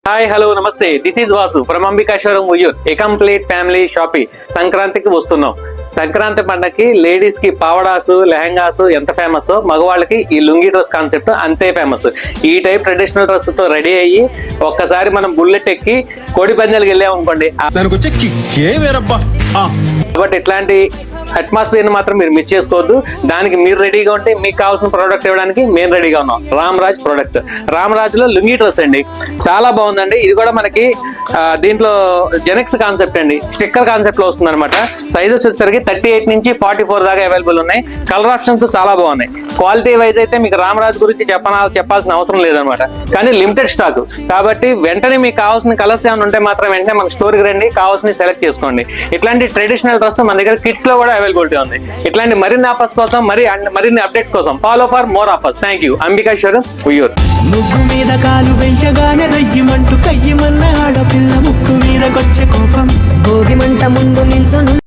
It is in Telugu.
హాయ్ హలో నమస్తే, this is Vasu from Ambika showroom Vuyyuru. A complete family shopping. సంక్రాంతికి వస్తున్నాం. సంక్రాంతి పండగకి లేడీస్ కి పావడాసు లెహంగాసు ఎంత ఫేమస్, మగవాళ్ళకి ఈ లుంగీ డ్రెస్ కాన్సెప్ట్ అంతే ఫేమస్. ఈ టైప్ ట్రెడిషనల్ డ్రెస్ తో రెడీ అయ్యి ఒక్కసారి మనం బుల్లెట్ ఎక్కి కోడి పందాలకు వెళ్ళామనుకోండి, కాబట్టి ఇట్లాంటి అట్మాస్ఫియర్ మాత్రం మీరు మిస్ చేసుకోవద్దు. దానికి మీరు రెడీగా ఉంటే మీకు కావాల్సిన ప్రోడక్ట్ ఇవ్వడానికి మేము రెడీగా ఉన్నాం. రామరాజ్ ప్రొడక్ట్స్. రామరాజ్ లో లుంగీ డ్రెస్ అండి, చాలా బాగుందండి. ఇది కూడా మనకి దీంట్లో జెనెక్స్ కాన్సెప్ట్ అండి, స్టిక్కర్ కాన్సెప్ట్ లో వస్తుంది అనమాట. సైజెస్ వచ్చేసరికి 38 నుంచి 44 దాకా అవైలబుల్ ఉన్నాయి. కలర్ ఆప్షన్స్ చాలా బాగున్నాయి. క్వాలిటీ వైజ్ అయితే మీకు రామరాజ్ గురించి చెప్పాల్సిన అవసరం లేదనమాట, కానీ లిమిటెడ్ స్టాక్ కాబట్టి వెంటనే మీకు కావాల్సిన కలర్స్ ఏమైనా ఉంటే మాత్రం వెంటనే మన స్టోర్కి రండి, కావాల్సిన సెలెక్ట్ చేసుకోండి. ఇట్లాంటి ట్రెడిషనల్ డ్రెస్ మన దగ్గర కిడ్స్ లో కూడా అవైలబిలిటీ ఉంది. ఇట్లాంటి మరిన్ని ఆఫర్స్ కోసం మరిన్ని అప్డేట్స్ కోసం follow for more offers. Thank you. Ambika showroom Vuyyuru. ముగ్గు మీద కాలు వెయ్యగానే రయ్యమంటూ కయ్యమన్న ఆడపిల్ల ముక్కు మీద కొచ్చే కోపం భోగి మంట ముందు నిల్చొని